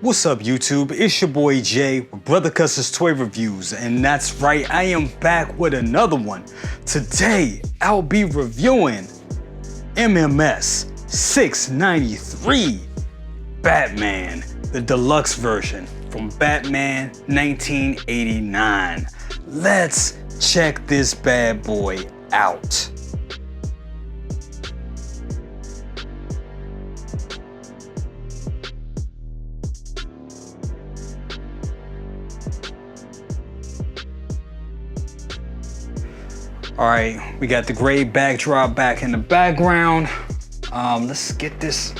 What's up YouTube, it's your boy Jay with Brother Cuss's Toy Reviews, and that's right, I am back with another one. Today, I'll be reviewing MMS693 Batman, the deluxe version from Batman 1989. Let's check this bad boy out. All right, we got the gray backdrop back in the background. Let's get this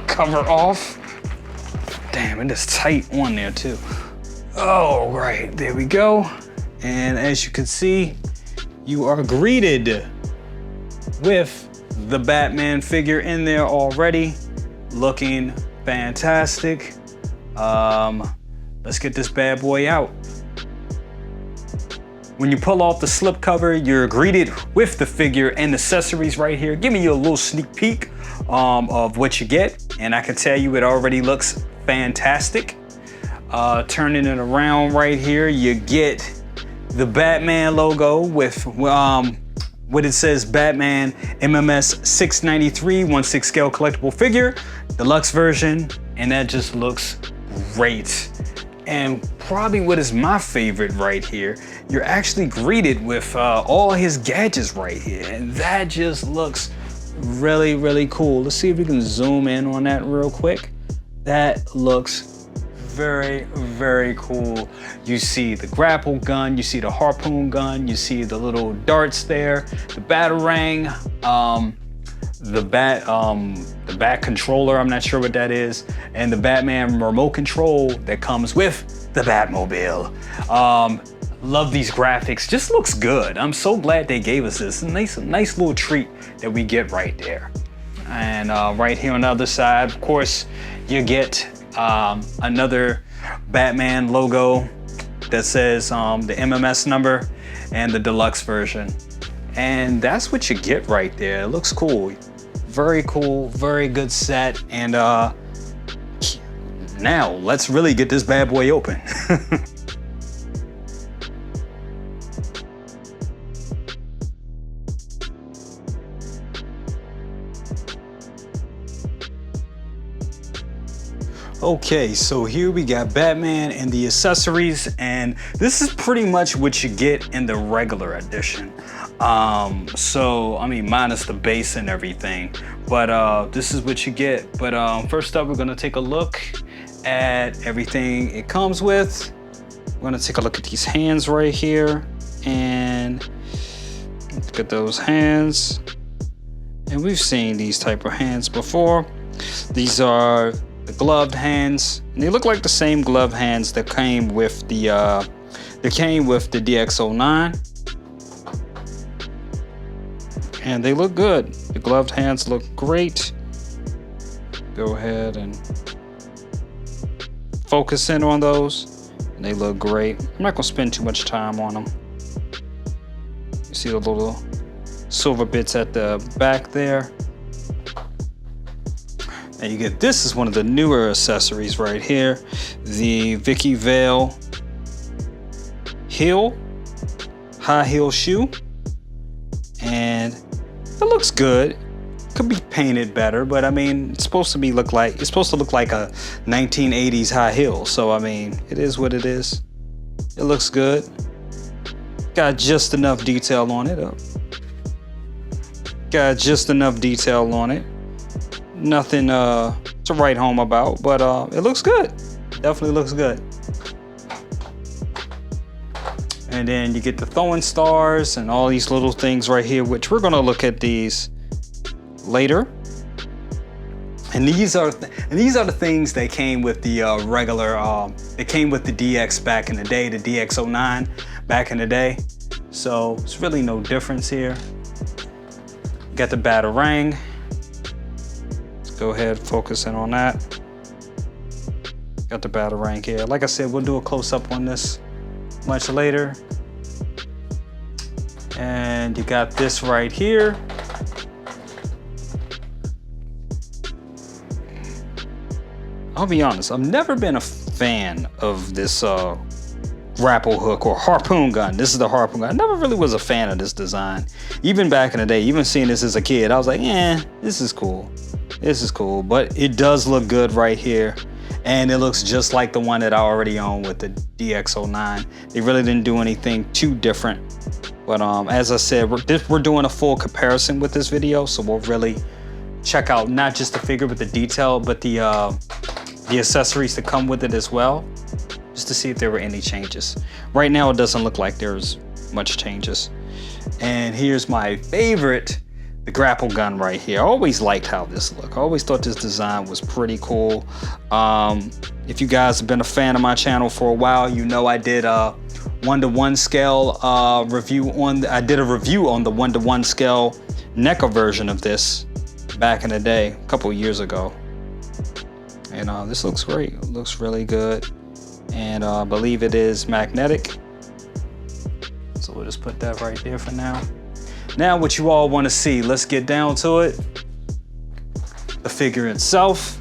cover off. Damn, it is tight on there too. All right, there we go. And as you can see, you are greeted with the Batman figure in there already, looking fantastic. Let's get this bad boy out. When you pull off the slipcover, you're greeted with the figure and accessories right here. Give me a little sneak peek of what you get, and I can tell you it already looks fantastic. Turning it around right here, you get the Batman logo with what it says Batman MMS693 1/6 scale collectible figure, deluxe version, and that just looks great. And probably what is my favorite right here, you're actually greeted with all his gadgets right here. And that just looks really, really cool. Let's see if we can zoom in on that real quick. That looks very, very cool. You see the grapple gun, you see the harpoon gun, you see the little darts there, the batarang, the bat controller, I'm not sure what that is, and the Batman remote control that comes with the Batmobile. Love these graphics, just looks good. I'm so glad they gave us this. Nice little treat that we get right there. And right here on the other side, of course, you get another Batman logo that says the MMS number and the deluxe version. And that's what you get right there. It looks cool. Very cool, very good set. And now let's really get this bad boy open. Okay, so here we got Batman and the accessories, and this is pretty much what you get in the regular edition. So I mean, minus the base and everything, but this is what you get. But first up, we're gonna take a look at everything it comes with. We're gonna take a look at these hands right here, and look at those hands. And we've seen these type of hands before. These are the gloved hands, and they look like the same glove hands that came with the DX09, and they look good. The gloved hands look great. Go ahead and focus in on those, and they look great. I'm not gonna spend too much time on them. You see the little silver bits at the back there. And you get, this is one of the newer accessories right here, the Vicky Vale high heel shoe, and it looks good. Could be painted better, but I mean, it's supposed to look like a 1980s high heel. So I mean, it is what it is. It looks good. Got just enough detail on it. Got just enough detail on it. Nothing to write home about, but it looks good. Definitely looks good. And then you get the throwing stars and all these little things right here, which we're gonna look at these later. And these are the things that came with the regular. It came with the DX back in the day, the DX09 back in the day. So it's really no difference here. Got the batarang. Go ahead, focus in on that. Got the batarang here. Like I said, we'll do a close-up on this much later. And you got this right here. I'll be honest, I've never been a fan of this grapple hook or harpoon gun. This is the harpoon gun. I never really was a fan of this design. Even back in the day, even seeing this as a kid, I was like, this is cool. This is cool, but it does look good right here. And it looks just like the one that I already own with the DX09. They really didn't do anything too different. But as I said, we're doing a full comparison with this video, so we'll really check out not just the figure with the detail, but the accessories that come with it as well, just to see if there were any changes. Right now, it doesn't look like there's much changes. And here's my favorite, the grapple gun right here. I always liked how this looked. I always thought this design was pretty cool. If you guys have been a fan of my channel for a while, you know I did a 1:1 scale review on. I did a review on the 1:1 scale NECA version of this back in the day, a couple years ago. And this looks great. It looks really good. And I believe it is magnetic. So we'll just put that right there for now. Now what you all want to see, let's get down to it. The figure itself.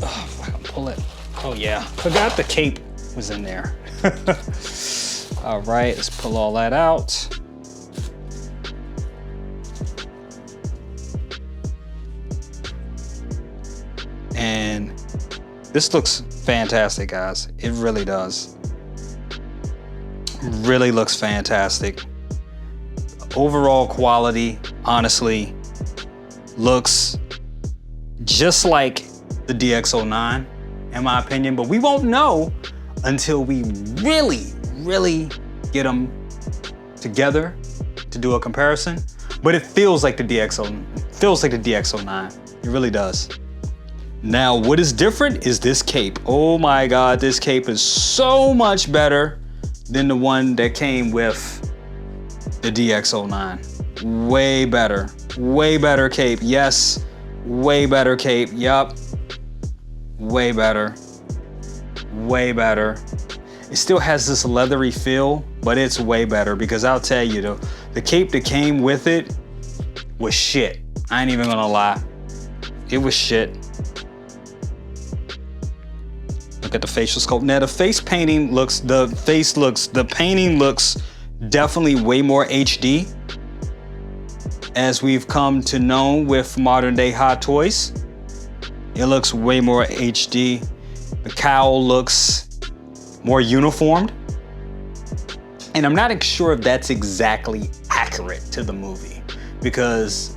Oh, if I can pull it. Oh yeah, forgot the cape was in there. All right, let's pull all that out. And this looks fantastic, guys. It really does. Really looks fantastic. Overall quality, honestly, looks just like the DX09, in my opinion, but we won't know until we really get them together to do a comparison. But it feels like the DX09. It really does. Now, what is different is this cape. Oh my God, this cape is so much better than the one that came with the DX09. Way better cape. Yes, way better cape. Yup, way better. It still has this leathery feel, but it's way better because I'll tell you, the cape that came with it was shit. I ain't even gonna lie. It was shit. Look at the facial sculpt. Now the painting looks definitely way more HD, as we've come to know with modern day Hot Toys. It looks way more HD. The cowl looks more uniformed. And I'm not sure if that's exactly accurate to the movie, because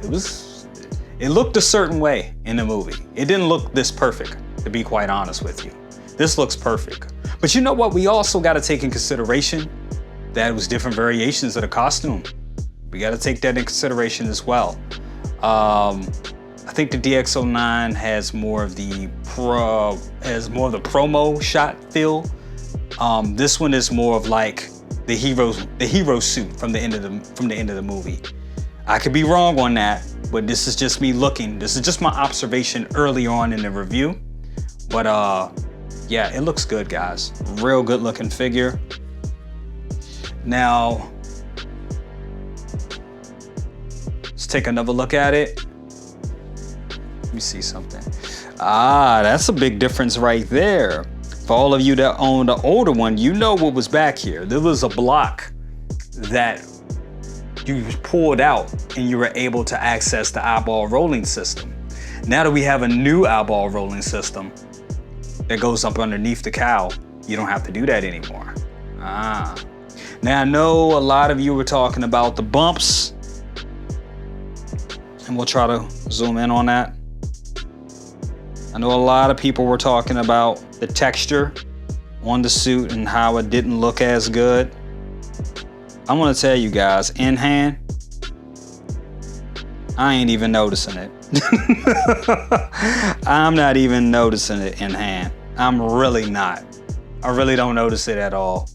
it looked a certain way in the movie. It didn't look this perfect, to be quite honest with you. This looks perfect. But you know what? We also got to take in consideration that it was different variations of the costume. We got to take that in consideration as well. I think the DX09 has more of the promo shot feel. This one is more of like the hero suit from the end of the movie. I could be wrong on that, but this is just me looking. This is just my observation early on in the review. But yeah, it looks good, guys. Real good looking figure. Now, let's take another look at it. Let me see something. Ah, that's a big difference right there. For all of you that own the older one, you know what was back here. There was a block that you pulled out and you were able to access the eyeball rolling system. Now that we have a new eyeball rolling system that goes up underneath the cowl, you don't have to do that anymore. Ah. Now I know a lot of you were talking about the bumps, and we'll try to zoom in on that. I know a lot of people were talking about the texture on the suit and how it didn't look as good. I'm gonna tell you guys, in hand, I ain't even noticing it. I'm not even noticing it in hand. I'm really not. I really don't notice it at all.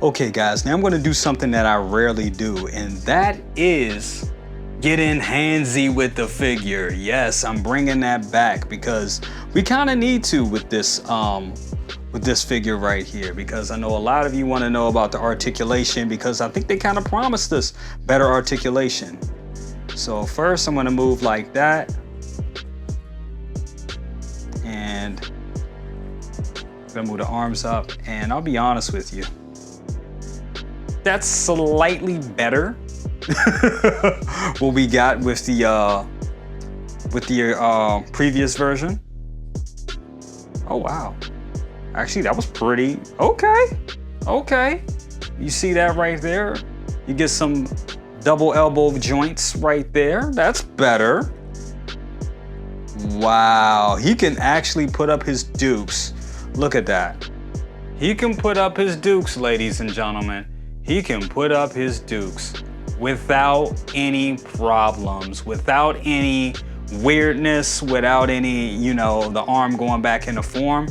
Okay guys, now I'm gonna do something that I rarely do, and that is get in handsy with the figure. Yes, I'm bringing that back because we kind of need to with this figure right here, because I know a lot of you want to know about the articulation, because I think they kind of promised us better articulation. So first I'm going to move like that. Gonna move the arms up, and I'll be honest with you. That's slightly better what we got with the previous version. Oh wow. Actually, that was pretty okay. You see that right there? You get some double elbow joints right there. That's better. Wow, he can actually put up his dukes. Look at that. He can put up his dukes, ladies and gentlemen. He can put up his dukes without any problems, without any weirdness, without any, you know, the arm going back into form.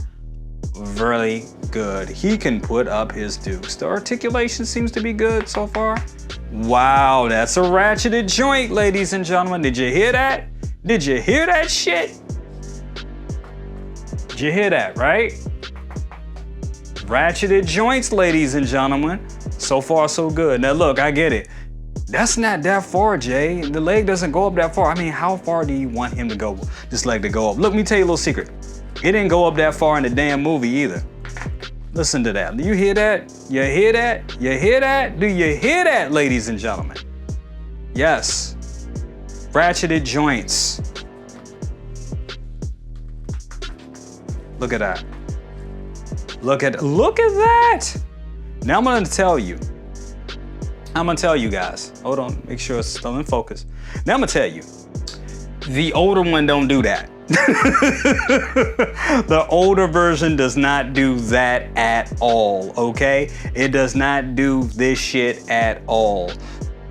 Really good. He can put up his dukes. The articulation seems to be good so far. Wow, that's a ratcheted joint, ladies and gentlemen. Did you hear that? Did you hear that shit? Did you hear that, right? Ratcheted joints, ladies and gentlemen. So far, so good. Now look, I get it. That's not that far, Jay. The leg doesn't go up that far. I mean, how far do you want him to go, this leg to go up? Look, let me tell you a little secret. It didn't go up that far in the damn movie either. Listen to that. Do you hear that? You hear that? You hear that? Do you hear that, ladies and gentlemen? Yes. Ratcheted joints. Look at that. Look at that. Now I'm gonna tell you guys. Hold on, make sure it's still in focus. Now I'm gonna tell you, the older one don't do that. The older version does not do that at all, okay? It does not do this shit at all.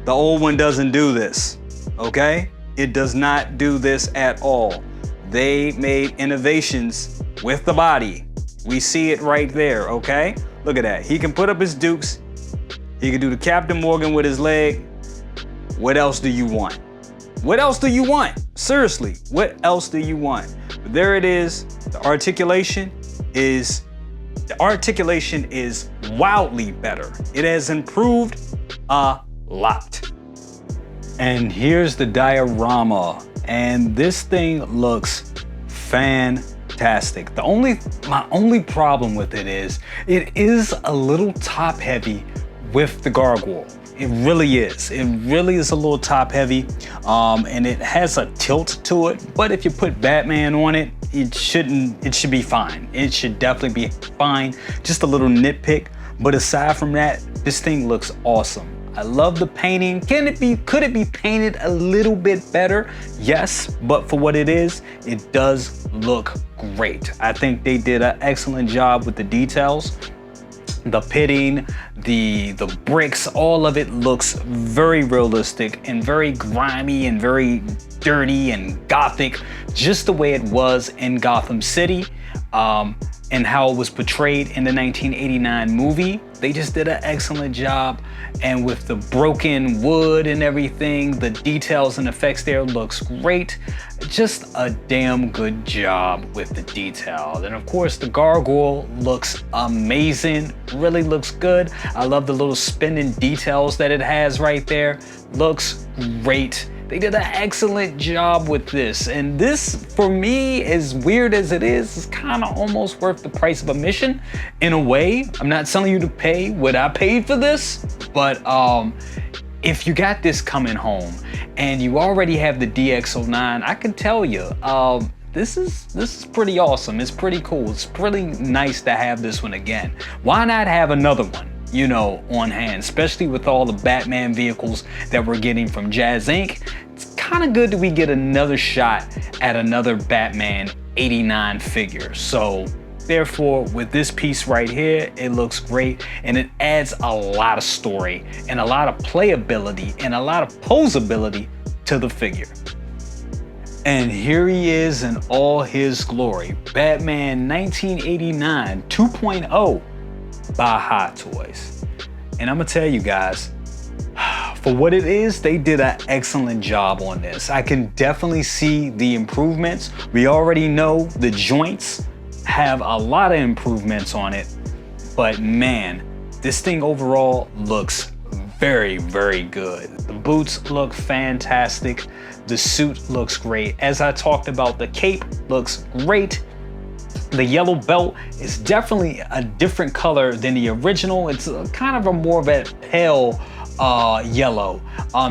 The old one doesn't do this, okay? It does not do this at all. They made innovations with the body. We see it right there, okay? Look at that. He can put up his dukes. He can do the Captain Morgan with his leg. What else do you want? What else do you want? Seriously, what else do you want? But there it is. The articulation is wildly better. It has improved a lot. And here's the diorama. And this thing looks fantastic. My only problem with it is a little top heavy with the gargoyle. It really is. It really is a little top heavy, and it has a tilt to it. But if you put Batman on it, it should be fine. It should definitely be fine. Just a little nitpick. But aside from that, this thing looks awesome. I love the painting. Could it be painted a little bit better? Yes, but for what it is, it does look great. I think they did an excellent job with the details. The pitting, the bricks, all of it looks very realistic and very grimy and very dirty and gothic, just the way it was in Gotham City, and how it was portrayed in the 1989 movie. They just did an excellent job. And with the broken wood and everything, the details and effects there looks great. Just a damn good job with the detail. And of course, the gargoyle looks amazing, really looks good. I love the little spinning details that it has right there. Looks great. They did an excellent job with this. And this, for me, as weird as it is kind of almost worth the price of admission in a way. I'm not telling you to pay what I paid for this, but if you got this coming home and you already have the DX09, I can tell you, this is pretty awesome. It's pretty cool. It's pretty nice to have this one again. Why not have another one, you know, on hand, especially with all the Batman vehicles that we're getting from Jazz Inc. It's kind of good that we get another shot at another Batman 89 figure. So therefore, with this piece right here, it looks great, and it adds a lot of story and a lot of playability and a lot of posability to the figure. And here he is in all his glory. Batman 1989 2.0 by Hot Toys. And I'm gonna tell you guys, for what it is, they did an excellent job on this. I can definitely see the improvements. We already know the joints have a lot of improvements on it, but man, this thing overall looks very, very good. The boots look fantastic. The suit looks great. As I talked about, the cape looks great. The yellow belt is definitely a different color than the original. It's kind of a more of a pale yellow.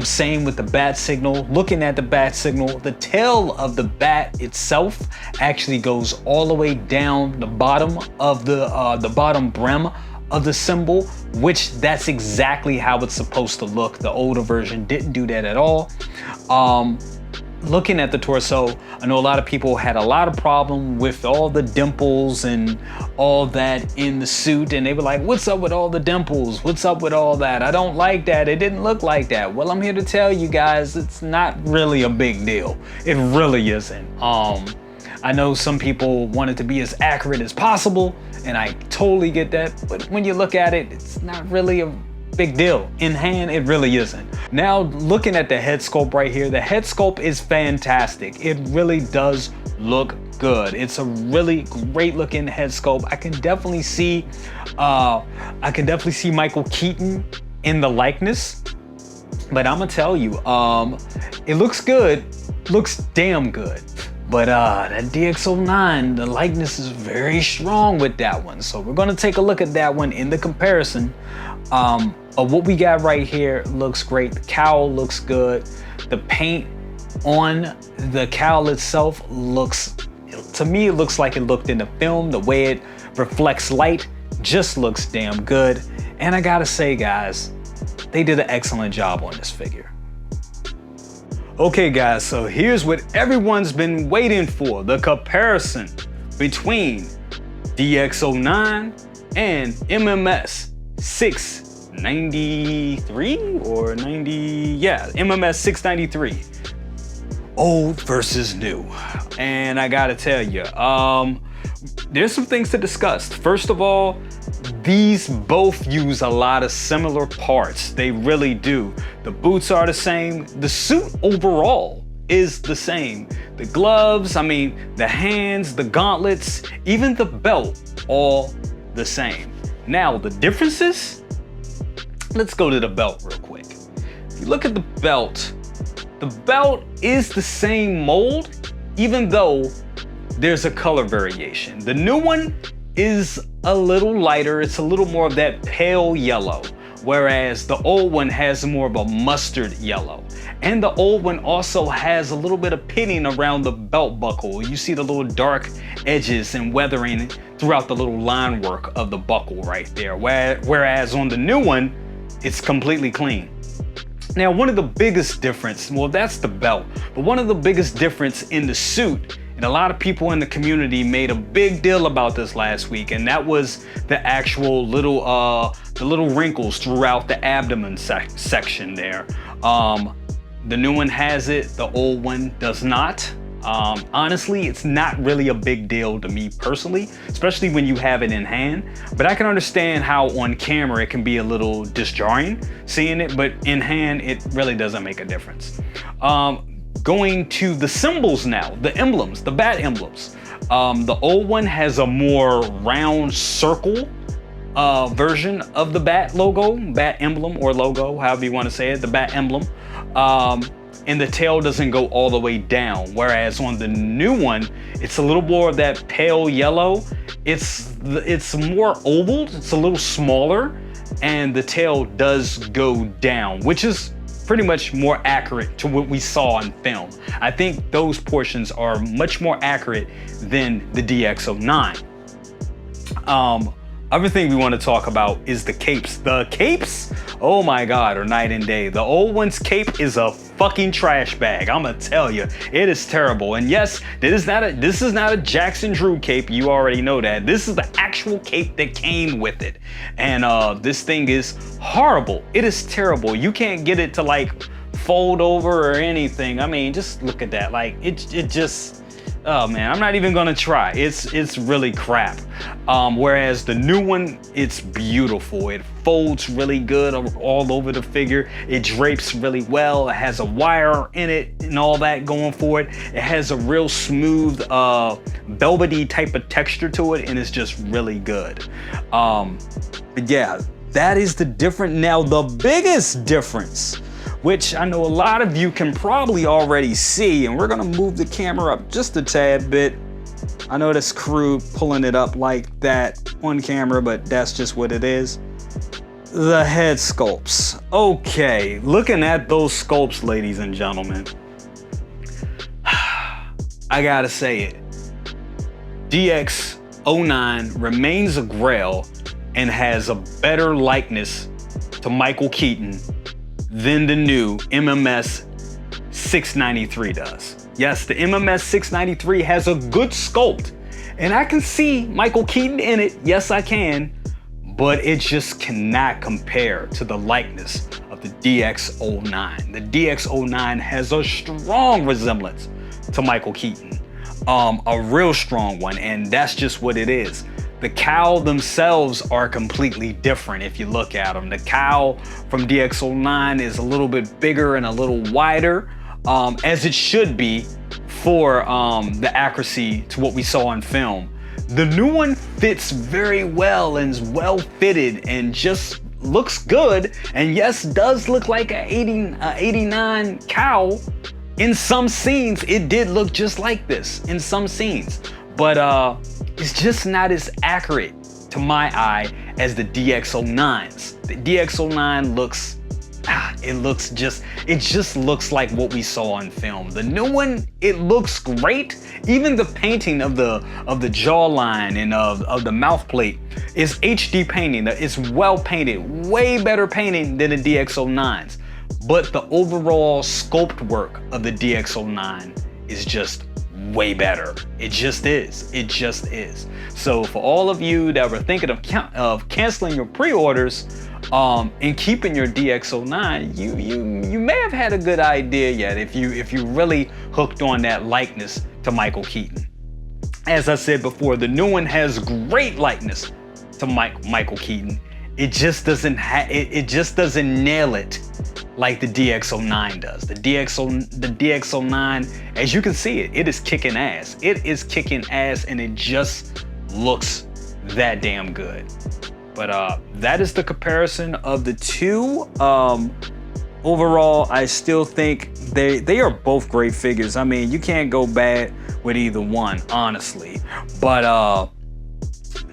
Same with the bat signal. Looking at the bat signal, the tail of the bat itself actually goes all the way down the bottom of the bottom brim of the symbol, which that's exactly how it's supposed to look. The older version didn't do that at all. Looking at the torso, I know a lot of people had a lot of problem with all the dimples and all that in the suit, and they were like, what's up with all the dimples? What's up with all that? I don't like that. It didn't look like that. Well, I'm here to tell you guys, it's not really a big deal. It really isn't. I know some people want it to be as accurate as possible, and I totally get that, but when you look at it, it's not really a big deal. In hand, it really isn't. Now, looking at the head sculpt right here, the head sculpt is fantastic. It really does look good. It's a really great looking head sculpt. I can definitely see Michael Keaton in the likeness, but I'm gonna tell you, it looks good, looks damn good. But that DX09, the likeness is very strong with that one. So we're gonna take a look at that one in the comparison. Of what we got right here looks great. The cowl looks good. The paint on the cowl itself looks, to me, it looks like it looked in the film. The way it reflects light just looks damn good. And I gotta say, guys, they did an excellent job on this figure. Okay guys, so here's what everyone's been waiting for, the comparison between DX09 and MMS693 or 90, yeah, MMS693. Old versus new. And I gotta tell you, there's some things to discuss. First of all, these both use a lot of similar parts. They really do. The boots are the same. The suit overall is the same. The gloves, I mean, the hands, the gauntlets, even the belt, all the same. Now, the differences, let's go to the belt real quick. If you look at the belt is the same mold, even though there's a color variation. The new one is a little lighter. It's a little more of that pale yellow, whereas the old one has more of a mustard yellow. And the old one also has a little bit of pitting around the belt buckle. You see the little dark edges and weathering throughout the little line work of the buckle right there. Whereas on the new one, it's completely clean. Now, one of the biggest difference, well, that's the belt, but one of the biggest difference in the suit, and a lot of people in the community made a big deal about this last week, and that was the actual little, the little wrinkles throughout the abdomen section there. The new one has it, the old one does not. Honestly, it's not really a big deal to me personally, especially when you have it in hand, but I can understand how on camera it can be a little disjarring seeing it, but in hand, it really doesn't make a difference. Going to the symbols now, the emblems, the bat emblems. The old one has a more round circle version of the bat logo, bat emblem or logo, however you want to say it, the bat emblem. And the tail doesn't go all the way down. Whereas on the new one, it's a little more of that pale yellow. It's more oval, it's a little smaller, and the tail does go down, which is pretty much more accurate to what we saw in film. I think those portions are much more accurate than the DX09. Other thing we want to talk about is the capes. The capes, oh my God, are night and day. The old one's cape is a fucking trash bag. I'm gonna tell you, it is terrible. And yes, this is not a Jackson Drew cape. You already know that. This is the actual cape that came with it. And this thing is horrible. It is terrible. You can't get it to like fold over or anything. I mean, just look at that. Like it just, oh man, I'm not even gonna try. It's really crap. Whereas the new one, it's beautiful. It folds really good all over the figure. It drapes really well. It has a wire in it and all that going for it. It has a real smooth, velvety type of texture to it, and it's just really good. But yeah, that is the difference. Now, the biggest difference, which I know a lot of you can probably already see, and we're gonna move the camera up just a tad bit. I know that's crude pulling it up like that on camera, but that's just what it is. The head sculpts. Okay, looking at those sculpts, ladies and gentlemen, I gotta say it. DX09 remains a grail and has a better likeness to Michael Keaton than the new MMS693 does. Yes, the MMS693 has a good sculpt, and I can see Michael Keaton in it. Yes, I can, but it just cannot compare to the likeness of the DX09. The DX09 has a strong resemblance to Michael Keaton, a real strong one, and that's just what it is. The cowl themselves are completely different if you look at them. The cowl from DX09 is a little bit bigger and a little wider, as it should be for the accuracy to what we saw on film. The new one fits very well and is well fitted and just looks good, and yes, does look like a 89 cowl. In some scenes, it did look just like this in some scenes, but it's just not as accurate to my eye as the DX09s. The DX09 looks, it just looks like what we saw on film. The new one, it looks great. Even the painting of the jawline and of the mouth plate is HD painting. It's well painted, way better painting than the DX09s. But the overall sculpt work of the DX09 is just way better. It just is. It just is. So for all of you that were thinking of canceling your pre-orders and keeping your DX09, you may have had a good idea yet if you really hooked on that likeness to Michael Keaton. As I said before, the new one has great likeness to Michael Keaton. It just doesn't nail it like the DX09 does. The DX09, as you can see it is kicking ass. It is kicking ass, and it just looks that damn good. But that is the comparison of the two. Overall, I still think they are both great figures. I mean, you can't go bad with either one, honestly. But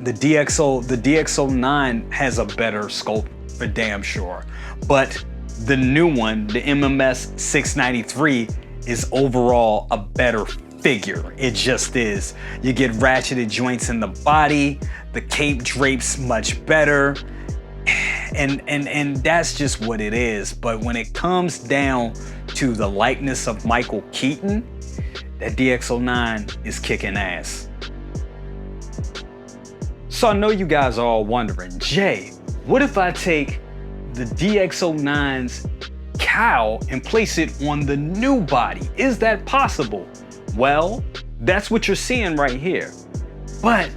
the DX09 has a better sculpt for damn sure. But the new one, the MMS693, is overall a better figure. It just is. You get ratcheted joints in the body, the cape drapes much better, and that's just what it is. But when it comes down to the likeness of Michael Keaton, that DX09 is kicking ass. So I know you guys are all wondering, Jay, what if I take the DX09's cowl and place it on the new body? Is that possible? Well, that's what you're seeing right here. But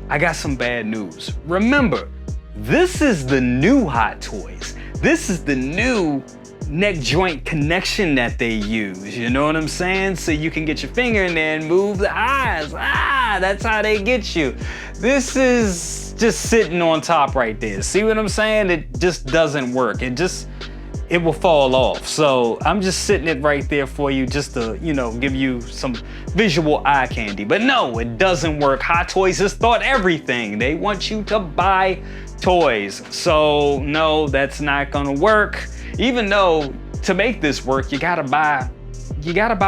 I got some bad news. Remember, this is the new Hot Toys. This is the new neck joint connection that they use. You know what I'm saying? So you can get your finger in there and move the eyes. That's how they get you. This is just sitting on top right there. See what I'm saying? It just doesn't work. It will fall off. So I'm just sitting it right there for you just to, give you some visual eye candy. But no, it doesn't work. Hot Toys has thought everything. They want you to buy toys. So no, that's not gonna work. Even though to make this work, you gotta buy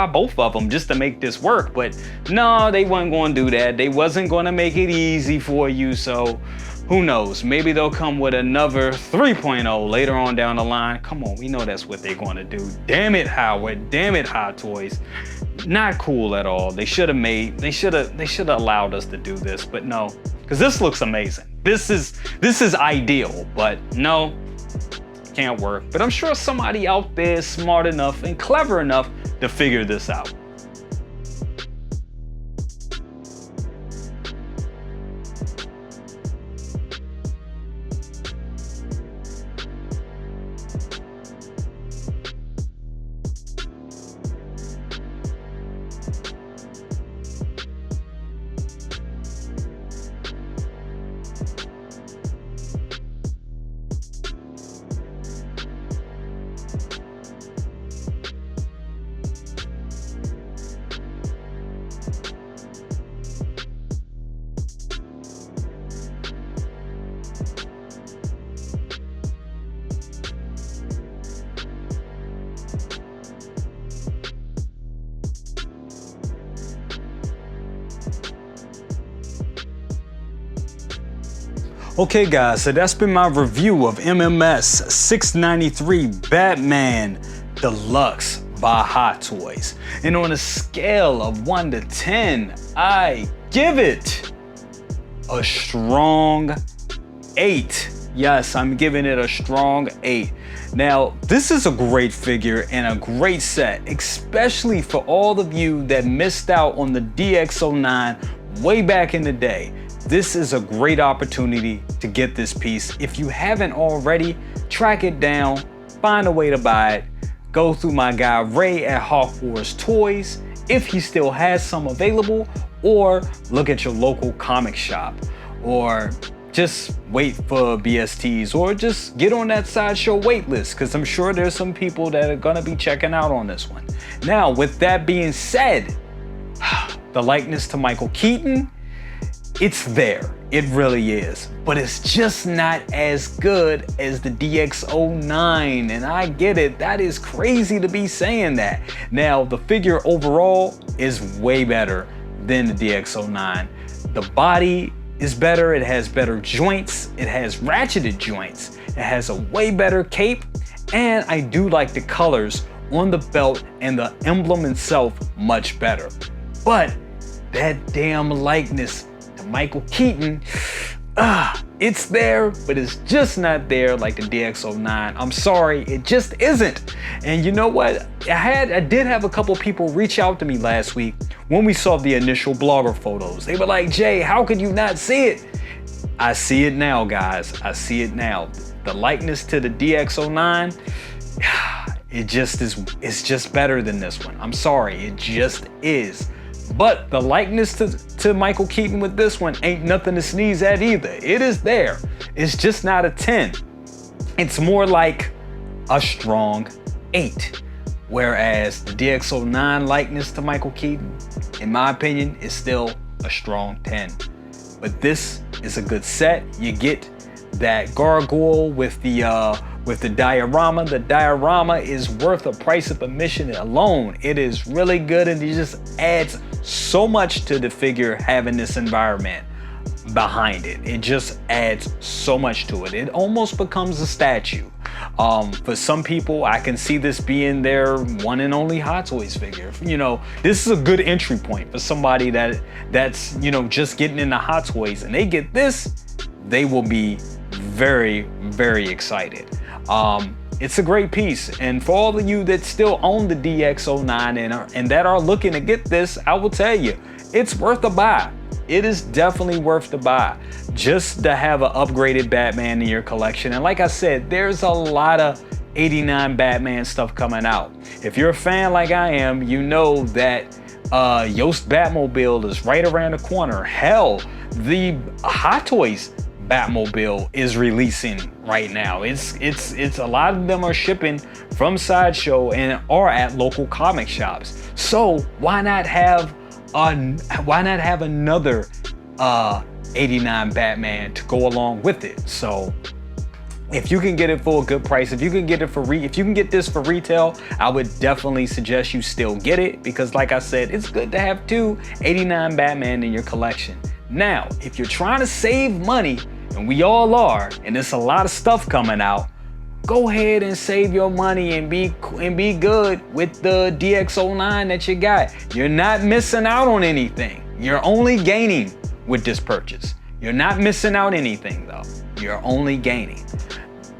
both of them just to make this work. But no, they weren't gonna do that. They wasn't gonna make it easy for you. So who knows? Maybe they'll come with another 3.0 later on down the line. Come on, we know that's what they're gonna do. Damn it, Howard. Damn it, Hot Toys. Not cool at all. They should have allowed us to do this, but no, because this looks amazing. This is ideal, but no, can't work. But I'm sure somebody out there is smart enough and clever enough to figure this out. Okay guys, so that's been my review of MMS693 Batman Deluxe by Hot Toys. And on a scale of 1 to 10, I give it a strong 8. Yes, I'm giving it a strong 8. Now, this is a great figure and a great set, especially for all of you that missed out on the DX09 way back in the day. This is a great opportunity to get this piece. If you haven't already, track it down, find a way to buy it. Go through my guy Ray at Hawk Wars Toys, if he still has some available, or look at your local comic shop, or just wait for BSTs, or just get on that Sideshow wait list, because I'm sure there's some people that are gonna be checking out on this one. Now, with that being said, the likeness to Michael Keaton, it's there, it really is, but it's just not as good as the DX09, and I get it, that is crazy to be saying that. Now, the figure overall is way better than the DX09. The body is better, it has better joints, it has ratcheted joints, it has a way better cape, and I do like the colors on the belt and the emblem itself much better. But that damn likeness to Michael Keaton, it's there, but it's just not there like the DX09. I'm sorry, it just isn't. And you know what? I did have a couple people reach out to me last week when we saw the initial blogger photos. They were like, Jay, how could you not see it? I see it now, guys. I see it now. The likeness to the DX09, it's just better than this one. I'm sorry, it just is. But the likeness to Michael Keaton with this one ain't nothing to sneeze at either. It is there. It's just not a 10. It's more like a strong 8. Whereas the DX09 likeness to Michael Keaton, in my opinion, is still a strong 10. But this is a good set. You get that gargoyle with the diorama. The diorama is worth the price of admission alone. It is really good, and it just adds so much to the figure having this environment behind it. It just adds so much to it. It almost becomes a statue. For some people, I can see this being their one and only Hot Toys figure. You know, this is a good entry point for somebody that's you know, just getting into Hot Toys, and they get this, they will be very, very excited. It's a great piece, and for all of you that still own the DX09 and that are looking to get this, I will tell you, it's worth a buy. It is definitely worth the buy, just to have an upgraded Batman in your collection. And like I said, there's a lot of 89 Batman stuff coming out. If you're a fan like I am, you know that Yost Batmobile is right around the corner. Hell, the Hot Toys Batmobile is releasing right now. It's a lot of them are shipping from Sideshow and are at local comic shops. So why not have another 89 Batman to go along with it? So if you can get it for a good price, if you can get this for retail, I would definitely suggest you still get it, because like I said, it's good to have 2 89 Batman in your collection. Now, if you're trying to save money, and we all are, and there's a lot of stuff coming out, go ahead and save your money and be good with the DX09 that you got. You're not missing out on anything. You're only gaining with this purchase. You're not missing out anything though. You're only gaining.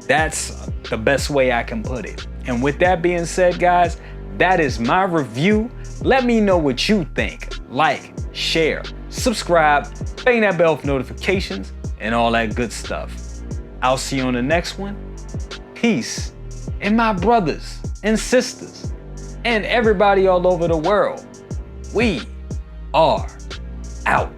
That's the best way I can put it. And with that being said, guys, that is my review. Let me know what you think. Like, share, subscribe, bang that bell for notifications, and all that good stuff. I'll see you on the next one. Peace. And my brothers and sisters and everybody all over the world, we are out.